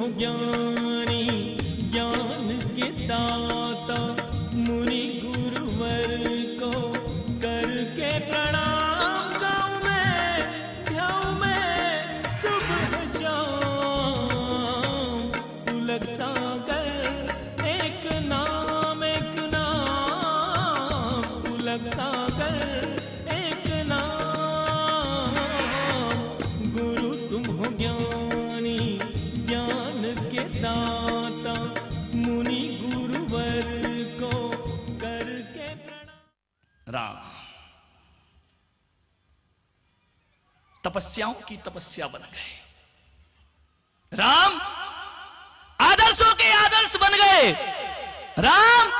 हो ज्ञानी ज्ञान के दाता, मुनि गुरुवर को करके प्रणाम गाऊं मैं, ध्याऊं मैं सुबह शाम। पुलक सागर एक नाम, पुलक सागर एक नाम। गुरु तुम हो ज्ञानी ज्ञान के दाता, मुनि गुरुवर को करके प्रणाम। राम तपस्याओं की तपस्या बन गए, राम आदर्शों के आदर्श बन गए, राम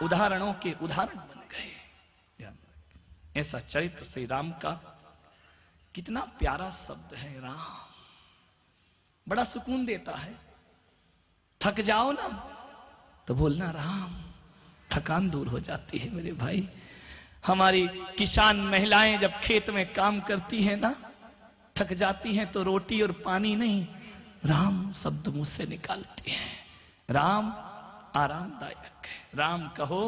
उदाहरणों के उदाहरण बन गए। ऐसा चरित्र श्री राम का कितना प्यारा शब्द है राम, बड़ा सुकून देता है। थक जाओ ना तो बोलना राम, थकान दूर हो जाती है मेरे भाई। हमारी किसान महिलाएं जब खेत में काम करती हैं ना, थक जाती हैं तो रोटी और पानी नहीं, राम शब्द मुंह से निकालती हैं। राम आरामदायक है, राम कहो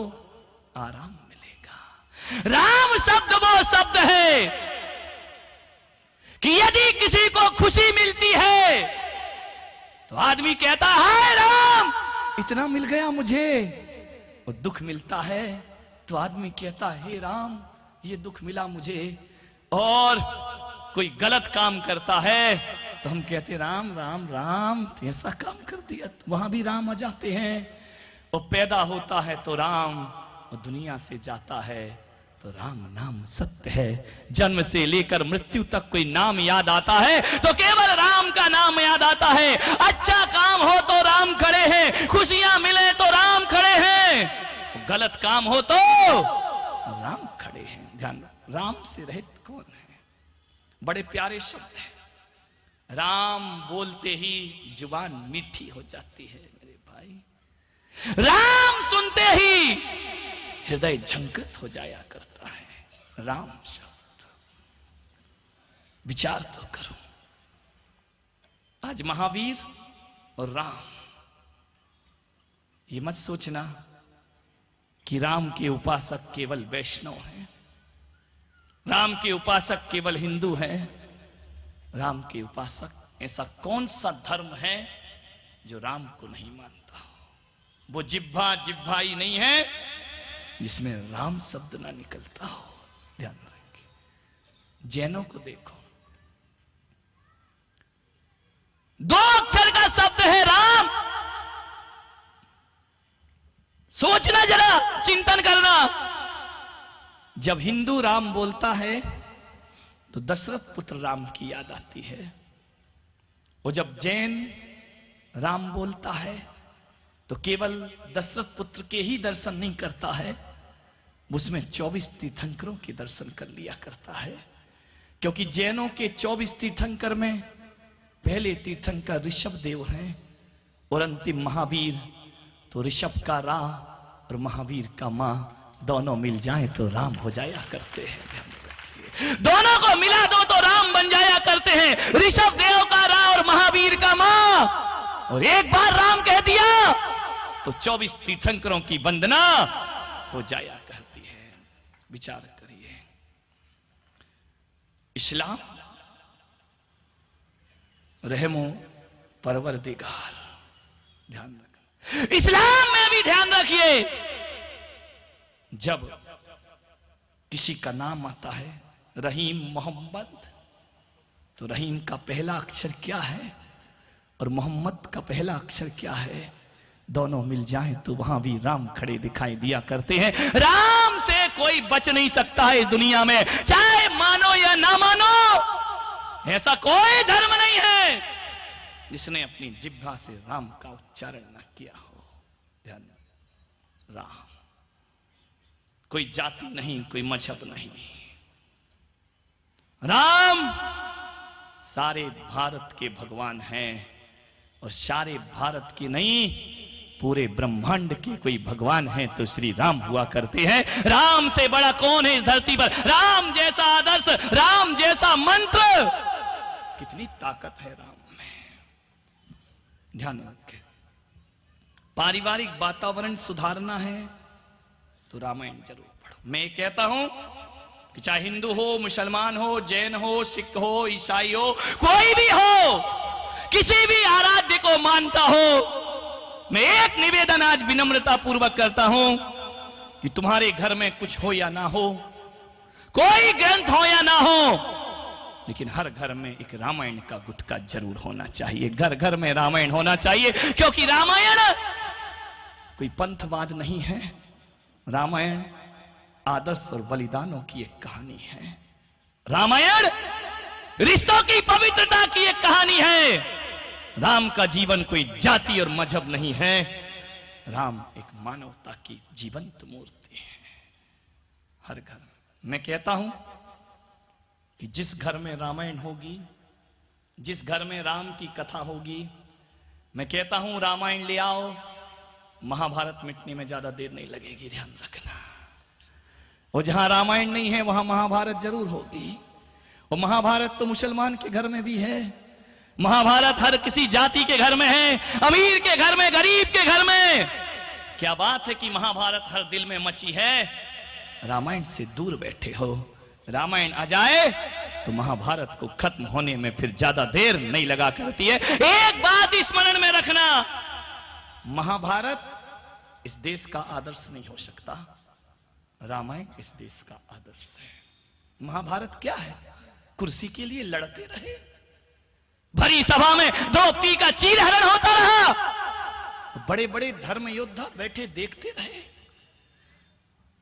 आराम मिलेगा। राम शब्द वो शब्द है कि यदि किसी को खुशी मिलती है तो आदमी कहता है राम इतना मिल गया मुझे, और दुख मिलता है तो आदमी कहता है हे राम ये दुख मिला मुझे। और कोई गलत काम करता है तो हम कहते राम राम राम तो ऐसा काम कर दिया, तो वहां भी राम आ जाते हैं। और पैदा होता है तो राम, और दुनिया से जाता है तो राम नाम सत्य है। जन्म से लेकर मृत्यु तक कोई नाम याद आता है तो केवल राम का नाम याद आता है। अच्छा काम हो तो राम खड़े हैं, खुशियां मिले तो राम खड़े हैं, गलत काम हो तो राम खड़े हैं। ध्यान, राम से रहित कौन है। बड़े प्यारे शब्द हैं, राम बोलते ही जुबान मीठी हो जाती है मेरे भाई। राम सुनते ही हृदय झंकृत हो जाया करता है। राम शब्द विचार तो करो, आज महावीर और राम, ये मत सोचना कि राम के उपासक केवल वैष्णव हैं, राम के उपासक केवल हिंदू हैं। राम के उपासक ऐसा कौन सा धर्म है जो राम को नहीं मानता हो। वो जिह्वा जिह्वाई नहीं है जिसमें राम शब्द ना निकलता हो। ध्यान रखिए, जैनों को देखो, 2 अक्षर का शब्द है राम। सोचना जरा, चिंतन करना। जब हिंदू राम बोलता है तो दशरथ पुत्र राम की याद आती है, और जब जैन राम बोलता है तो केवल दशरथ पुत्र के ही दर्शन नहीं करता है, उसमें 24 तीर्थंकरों के दर्शन कर लिया करता है। क्योंकि जैनों के 24 तीर्थंकर में पहले तीर्थंकर ऋषभ देव हैं, और अंतिम महावीर तो ऋषभ का रा और महावीर का मां दोनों मिल जाएं तो राम हो जाया करते हैं। दोनों को मिला दो तो राम बन जाया करते हैं। ऋषभ देव का रा और महावीर का मां, और एक बार राम कह दिया तो 24 तीर्थंकरों की वंदना हो जाया करती है। विचार करिए, इस्लाम रहमो परवरदिगार, ध्यान रखना। इस्लाम में भी ध्यान रखिए, जब किसी का नाम आता है रहीम मोहम्मद, तो रहीम का पहला अक्षर क्या है और मोहम्मद का पहला अक्षर क्या है, दोनों मिल जाएं तो वहां भी राम खड़े दिखाई दिया करते हैं। राम से कोई बच नहीं सकता है दुनिया में, चाहे मानो या ना मानो। ऐसा कोई धर्म नहीं है जिसने अपनी जिह्वा से राम का उच्चारण न किया हो। ध्यान, राम कोई जाति नहीं, कोई मजहब नहीं, राम सारे भारत के भगवान हैं, और सारे भारत के नहीं पूरे ब्रह्मांड के कोई भगवान है तो श्री राम हुआ करते हैं। राम से बड़ा कौन है इस धरती पर। राम जैसा आदर्श, राम जैसा मंत्र, कितनी ताकत है राम में। ध्यान रखें, पारिवारिक वातावरण सुधारना है तो रामायण जरूर पढ़ो। मैं कहता हूं कि चाहे हिंदू हो, मुसलमान हो, जैन हो, सिख हो, ईसाई हो, कोई भी हो, किसी भी आराध्य को मानता हो, मैं एक निवेदन आज विनम्रता पूर्वक करता हूं कि तुम्हारे घर में कुछ हो या ना हो, कोई ग्रंथ हो या ना हो, लेकिन हर घर में एक रामायण का गुटका जरूर होना चाहिए। घर घर में रामायण होना चाहिए, क्योंकि रामायण कोई पंथवाद नहीं है। रामायण आदर्श और बलिदानों की एक कहानी है। रामायण रिश्तों की पवित्रता की एक कहानी है। राम का जीवन कोई जाति और मजहब नहीं है। राम एक मानवता की जीवंत मूर्ति है। हर घर, मैं कहता हूं कि जिस घर में रामायण होगी, जिस घर में राम की कथा होगी, मैं कहता हूं रामायण ले आओ, महाभारत मिटने में ज्यादा देर नहीं लगेगी। ध्यान रखना। और जहां रामायण नहीं है वहां महाभारत जरूर होगी। और महाभारत तो मुसलमान के घर में भी है, महाभारत हर किसी जाति के घर में है, अमीर के घर में, गरीब के घर में। क्या बात है कि महाभारत हर दिल में मची है। रामायण से दूर बैठे हो, रामायण आ जाए तो महाभारत को खत्म होने में फिर ज्यादा देर नहीं लगा करती है। एक बात स्मरण में रखना, महाभारत इस देश का आदर्श नहीं हो सकता, रामायण इस देश का आदर्श है। महाभारत क्या है? कुर्सी के लिए लड़ते रहे, भरी सभा में द्रौपदी का चीरहरण होता रहा, बड़े बड़े धर्म योद्धा बैठे देखते रहे।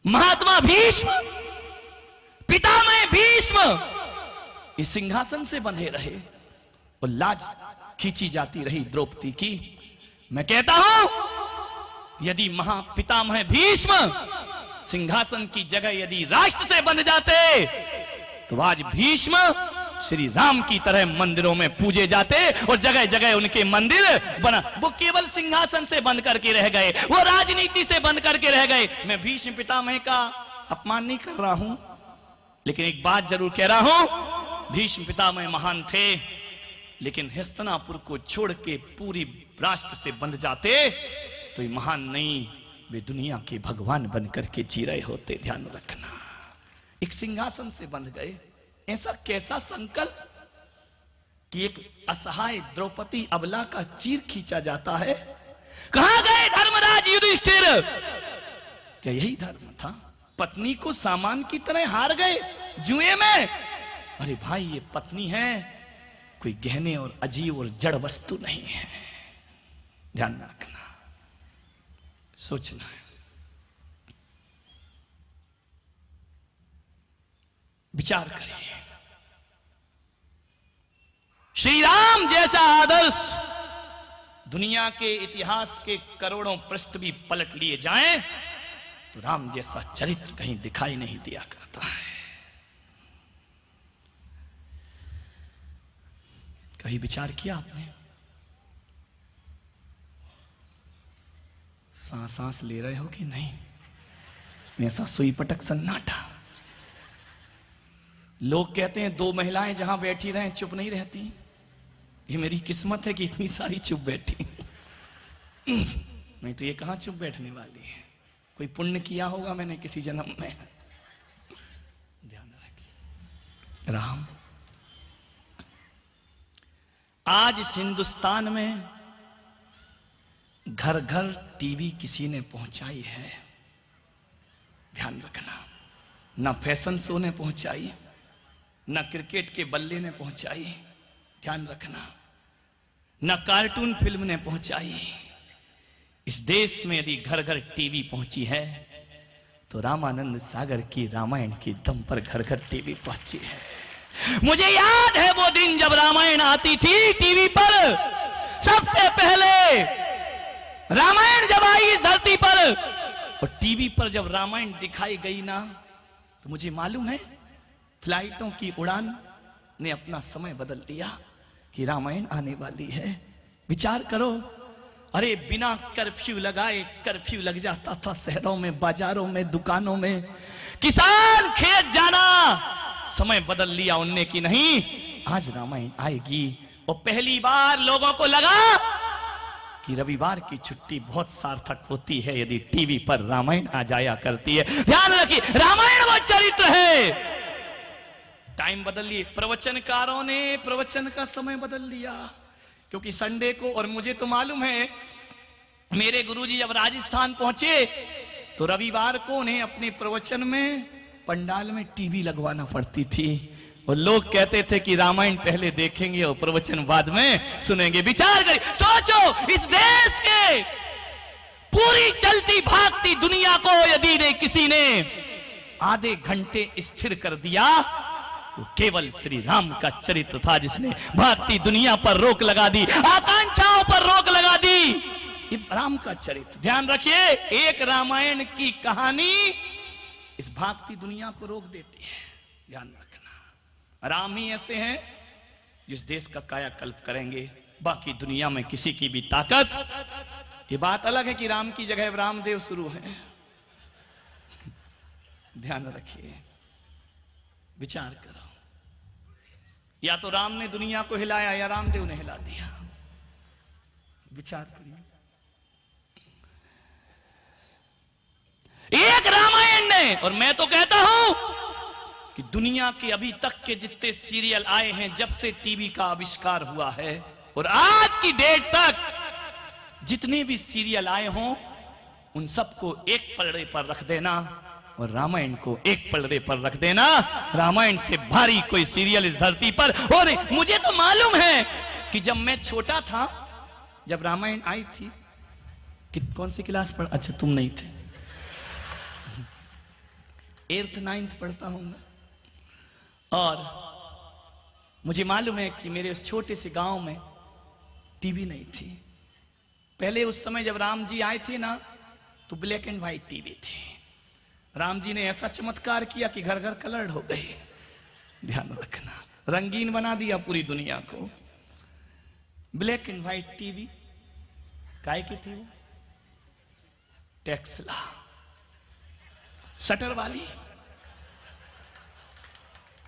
महात्मा भीष्म, पितामह भीष्म इस सिंहासन से बंधे रहे और लाज खींची जाती रही द्रौपदी की। मैं कहता हूं यदि महापितामह भीष्म सिंहासन की जगह यदि राष्ट्र से बंध जाते तो आज भीष्म श्री राम की तरह मंदिरों में पूजे जाते और जगह जगह उनके मंदिर बना। वो केवल सिंहासन से बंद करके रह गए, वो राजनीति से बंद करके रह गए। मैं भीष्म पितामह का अपमान नहीं कर रहा हूं, लेकिन एक बात जरूर कह रहा हूं, भीष्म पितामह महान थे, लेकिन हस्तिनापुर को छोड़ के पूरी राष्ट्र से बंध जाते तो ये महान नहीं, वे दुनिया के भगवान बनकर के जी रहे होते। ध्यान रखना, एक सिंहासन से बंध गए। ऐसा कैसा संकल्प कि एक असहाय द्रौपदी अबला का चीर खींचा जाता है। कहां गए धर्मराज युधिष्ठिर? क्या यही धर्म था? पत्नी को सामान की तरह हार गए जुए में। अरे भाई, ये पत्नी है, कोई गहने और अजीब और जड़ वस्तु नहीं है। ध्यान रखना, सोचना है, विचार करिए। श्री राम जैसा आदर्श दुनिया के इतिहास के करोड़ों पृष्ठ भी पलट लिए जाएं तो राम जैसा चरित्र कहीं दिखाई नहीं दिया करता है। कहीं विचार किया आपने? सांस सांस ले रहे हो कि नहीं? ऐसा सुई पटक सन्नाटा। लोग कहते हैं दो महिलाएं जहां बैठी रहें चुप नहीं रहती। ये मेरी किस्मत है कि इतनी सारी चुप बैठी। नहीं तो ये कहां चुप बैठने वाली है। कोई पुण्य किया होगा मैंने किसी जन्म में। ध्यान रखिए। राम आज इस हिंदुस्तान में घर घर टीवी किसी ने पहुंचाई है। ध्यान रखना, ना फैशन शो ने पहुंचाई, ना क्रिकेट के बल्ले ने पहुंचाई। ध्यान रखना, ना कार्टून फिल्म ने पहुंचाई। इस देश में यदि घर घर टीवी पहुंची है तो रामानंद सागर की रामायण की दम पर घर घर टीवी पहुंची है। मुझे याद है वो दिन जब रामायण आती थी टीवी पर। सबसे पहले रामायण जब आई इस धरती पर और टीवी पर जब रामायण दिखाई गई ना, तो मुझे मालूम है फ्लाइटों की उड़ान ने अपना समय बदल दिया कि रामायण आने वाली है। विचार करो, अरे बिना कर्फ्यू लगाए कर्फ्यू लग जाता था शहरों में, बाजारों में, दुकानों में। किसान खेत जाना समय बदल लिया उनने कि नहीं, आज रामायण आएगी। और पहली बार लोगों को लगा कि रविवार की छुट्टी बहुत सार्थक होती है यदि टीवी पर रामायण आ जाया करती है। ध्यान रखिए, रामायण वो चरित्र है। टाइम बदल लिए, प्रवचनकारों ने प्रवचन का समय बदल लिया, क्योंकि संडे को, और मुझे तो मालूम है मेरे गुरुजी जब राजस्थान पहुंचे तो रविवार को उन्हें अपने प्रवचन में पंडाल में टीवी लगवाना पड़ती थी, और लोग कहते थे कि रामायण पहले देखेंगे और प्रवचन बाद में सुनेंगे। विचार करिए, सोचो, इस देश के पूरी चलती भागती दुनिया को यदि ने किसी ने आधे घंटे स्थिर कर दिया तो केवल श्री राम का चरित्र था, जिसने भागती दुनिया पर रोक लगा दी, आकांक्षाओं पर रोक लगा दी। ये राम का चरित्र। ध्यान रखिए, एक रामायण की कहानी इस भागती दुनिया को रोक देती है। ध्यान रखना, राम ही ऐसे हैं जिस देश का कायाकल्प करेंगे, बाकी दुनिया में किसी की भी ताकत। ये बात अलग है कि राम की जगह रामदेव शुरू है। ध्यान रखिए, विचार करो, या तो राम ने दुनिया को हिलाया या रामदेव ने हिला दिया। विचार करिए, एक रामायण ने, और मैं तो कहता हूं कि दुनिया के अभी तक के जितने सीरियल आए हैं जब से टीवी का आविष्कार हुआ है, और आज की डेट तक जितने भी सीरियल आए हों उन सबको एक पलड़े पर रख देना और रामायण को एक पलड़े पर रख देना। रामायण से भारी कोई सीरियल इस धरती पर। और मुझे तो मालूम है कि जब मैं छोटा था, जब रामायण आई थी, कि कौन सी क्लास पढ़, अच्छा तुम नहीं थे, 8th 9th पढ़ता हूं मैं, और मुझे मालूम है कि मेरे उस छोटे से गांव में टीवी नहीं थी। पहले उस समय जब राम जी आए थे ना, तो ब्लैक एंड व्हाइट टीवी थी। राम जी ने ऐसा चमत्कार किया कि घर घर कलर्ड हो गए। ध्यान रखना, रंगीन बना दिया पूरी दुनिया को। ब्लैक एंड व्हाइट टीवी काय की थी वो? टेक्सला, शटर वाली।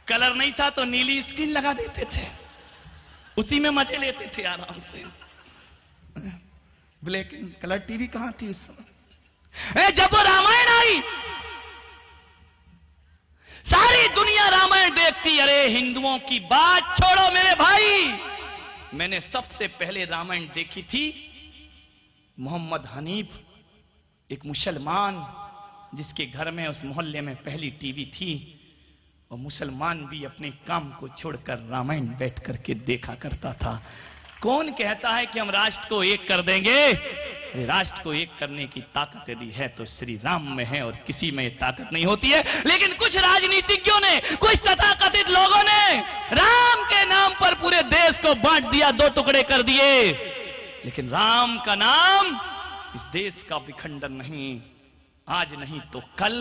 कलर नहीं था तो नीली स्क्रीन लगा देते थे, उसी में मजे लेते थे आराम से। ब्लैक एंड कलर टीवी कहां थी उस समय? जब वो रामायण आई, सारी दुनिया रामायण देखती। अरे हिंदुओं की बात छोड़ो मेरे भाई, मैंने सबसे पहले रामायण देखी थी मोहम्मद हनीफ, एक मुसलमान जिसके घर में उस मोहल्ले में पहली टीवी थी, और मुसलमान भी अपने काम को छोड़कर रामायण बैठ करके देखा करता था। कौन कहता है कि हम राष्ट्र को एक कर देंगे? राष्ट्र को एक करने की ताकत यदि है तो श्री राम में है, और किसी में ताकत नहीं होती है। लेकिन कुछ राजनीतिज्ञों ने, कुछ तथाकथित लोगों ने राम के नाम पर पूरे देश को बांट दिया, 2 टुकड़े कर दिए। लेकिन राम का नाम इस देश का विखंडन नहीं, आज नहीं तो कल,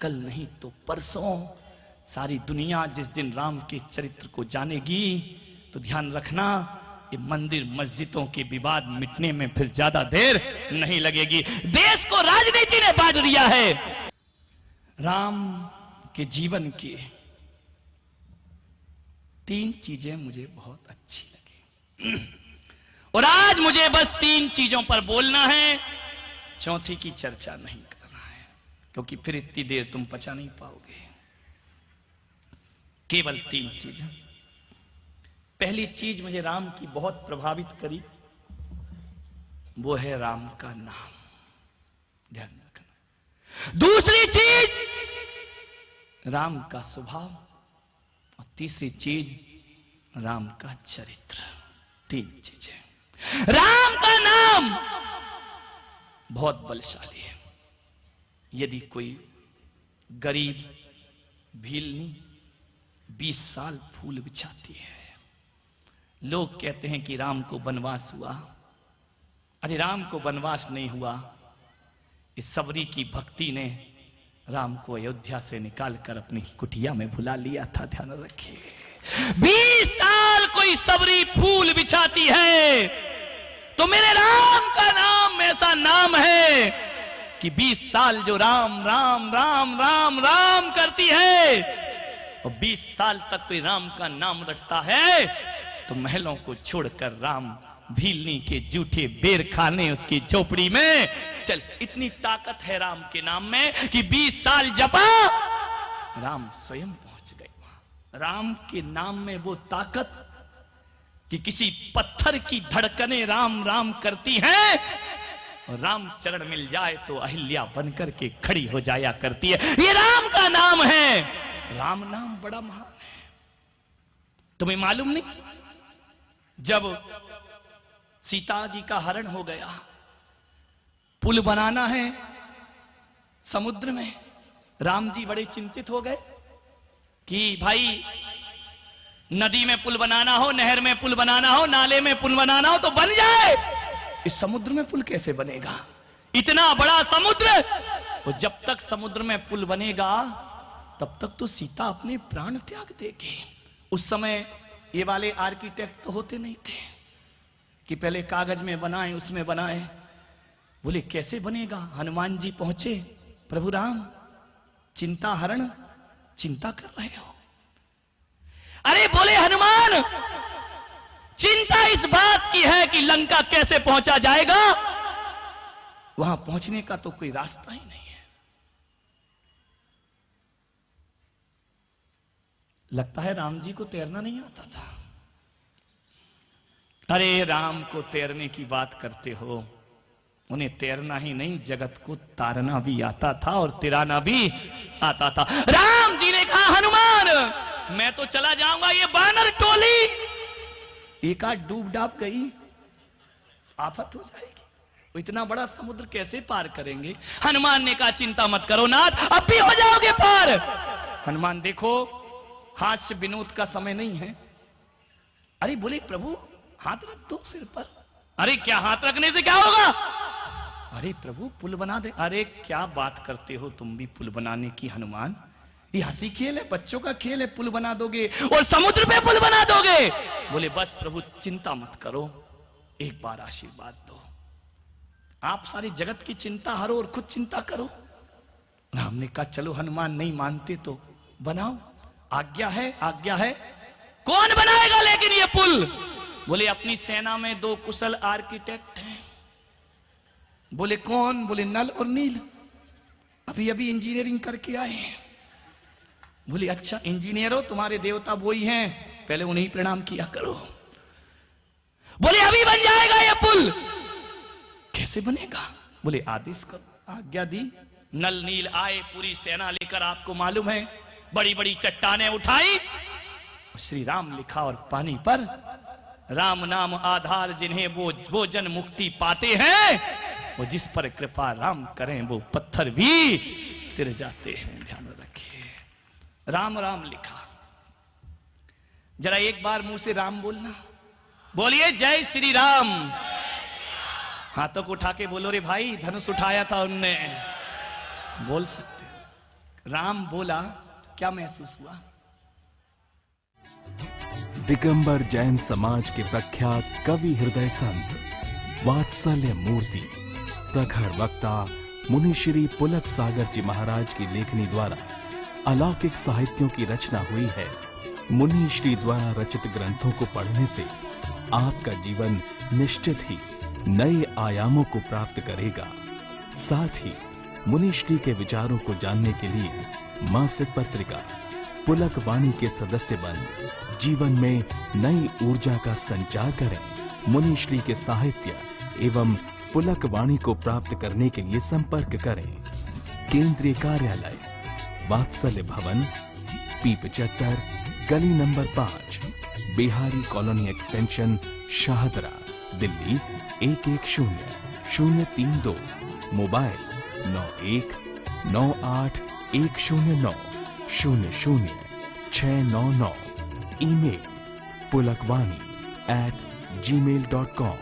कल नहीं तो परसों। सारी दुनिया जिस दिन राम के चरित्र को जानेगी, तो ध्यान रखना, ये मंदिर मस्जिदों के विवाद मिटने में फिर ज्यादा देर नहीं लगेगी। देश को राजनीति ने बांट दिया है। राम के जीवन की 3 चीजें मुझे बहुत अच्छी लगी, और आज मुझे बस 3 चीजों पर बोलना है, चौथी की चर्चा नहीं करना है, क्योंकि फिर इतनी देर तुम पचा नहीं पाओगे। केवल 3 चीजें। पहली चीज मुझे राम की बहुत प्रभावित करी, वो है राम का नाम। ध्यान रखना। दूसरी चीज राम का स्वभाव, और तीसरी चीज राम का चरित्र। 3 चीजें। राम का नाम बहुत बलशाली है। यदि कोई गरीब भीलनी 20 साल फूल बिछाती है, लोग कहते हैं कि राम को वनवास हुआ। अरे राम को वनवास नहीं हुआ, इस सबरी की भक्ति ने राम को अयोध्या से निकालकर अपनी कुटिया में भुला लिया था। ध्यान रखिए, 20 साल कोई सबरी फूल बिछाती है, तो मेरे राम का नाम ऐसा नाम है कि 20 साल जो राम राम राम राम राम करती है, और 20 साल तक कोई राम का नाम रटता है, तो महलों को छोड़कर राम भीलनी के जूठे बेर खाने उसकी झोपड़ी में। चल, इतनी ताकत है राम के नाम में कि 20 साल जपा, राम स्वयं पहुंच गए वहां। राम के नाम में वो ताकत कि किसी पत्थर की धड़कनें राम राम करती हैं, और राम चरण मिल जाए तो अहिल्या बनकर के खड़ी हो जाया करती है। ये राम का नाम है। राम नाम बड़ा महान है। तुम्हें मालूम नहीं, जब सीता जी का हरण हो गया, पुल बनाना है समुद्र में, राम जी बड़े चिंतित हो गए कि भाई नदी में पुल बनाना हो, नहर में पुल बनाना हो, नाले में पुल बनाना हो तो बन जाए, इस समुद्र में पुल कैसे बनेगा? इतना बड़ा समुद्र। तो जब तक समुद्र में पुल बनेगा तब तक तो सीता अपने प्राण त्याग देगी। उस समय ये वाले आर्किटेक्ट तो होते नहीं थे कि पहले कागज में बनाए, उसमें बनाए। बोले कैसे बनेगा? हनुमान जी पहुंचे, प्रभु राम चिंता हरण चिंता कर रहे हो। अरे बोले हनुमान, चिंता इस बात की है कि लंका कैसे पहुंचा जाएगा, वहां पहुंचने का तो कोई रास्ता ही नहीं है। लगता है राम जी को तैरना नहीं आता था। अरे राम को तैरने की बात करते हो, उन्हें तैरना ही नहीं जगत को तारना भी आता था और तिराना भी आता था। राम जी ने कहा हनुमान मैं तो चला जाऊंगा, ये बानर टोली एक आध डूब डाब गई आफत हो जाएगी, वो इतना बड़ा समुद्र कैसे पार करेंगे? हनुमान ने कहा चिंता मत करो नाथ, अब भी हो जाओगे पार। हनुमान देखो हास्य विनोद का समय नहीं है। अरे बोले प्रभु हाथ रख दो सिर पर। अरे क्या हाथ रखने से क्या होगा? अरे प्रभु पुल बना दे। अरे क्या बात करते हो तुम भी पुल बनाने की हनुमान, ये हंसी खेल है, बच्चों का खेल है। पुल बना दोगे और समुद्र पे पुल बना दोगे? बोले बस प्रभु चिंता मत करो, एक बार आशीर्वाद दो, आप सारी जगत की चिंता हरो और खुद चिंता करो। राम ने कहा चलो हनुमान नहीं मानते तो बनाओ, आज्ञा है आज्ञा है। कौन बनाएगा लेकिन ये पुल? बोले अपनी सेना में 2 कुशल आर्किटेक्ट हैं। बोले कौन? बोले नल और नील, अभी अभी इंजीनियरिंग करके आए हैं। बोले अच्छा इंजीनियर हो, तुम्हारे देवता वो ही हैं, पहले उन्हें प्रणाम किया करो। बोले अभी बन जाएगा ये पुल। कैसे बनेगा? बोले आदेश करो। आज्ञा दी, नल नील आए पूरी सेना लेकर, आपको मालूम है बड़ी बड़ी चट्टानें उठाई, श्री राम लिखा और पानी पर राम नाम आधार जिन्हें वो जन मुक्ति पाते हैं, वो जिस पर कृपा राम करें वो पत्थर भी तिर जाते हैं। ध्यान रखिए राम राम लिखा। जरा एक बार मुंह से राम बोलना, बोलिए जय श्री राम। हाथों को उठा के बोलो रे भाई, धनुष उठाया था उनने, बोल सकते हो। राम बोला, क्या महसूस हुआ? दिगंबर जैन समाज के प्रख्यात कवि हृदय संत वात्सल्य मूर्ति प्रखर वक्ता मुनि श्री पुलक सागर जी महाराज की लेखनी द्वारा अलौकिक साहित्यों की रचना हुई है। मुनि श्री द्वारा रचित ग्रंथों को पढ़ने से आपका जीवन निश्चित ही नए आयामों को प्राप्त करेगा। साथ ही मुनि श्री के विचारों को जानने के लिए मासिक पत्रिका पुलक वाणी के सदस्य बन जीवन में नई ऊर्जा का संचार करें। मुनि श्री के साहित्य एवं पुलक वाणी को प्राप्त करने के लिए संपर्क करें। केंद्रीय कार्यालय वात्सल्य भवन, P75, गली number 5, Bihari colony extension, Shahdara, Delhi 110032। Mobile 919810900699। Email pulakvani@gmail.com।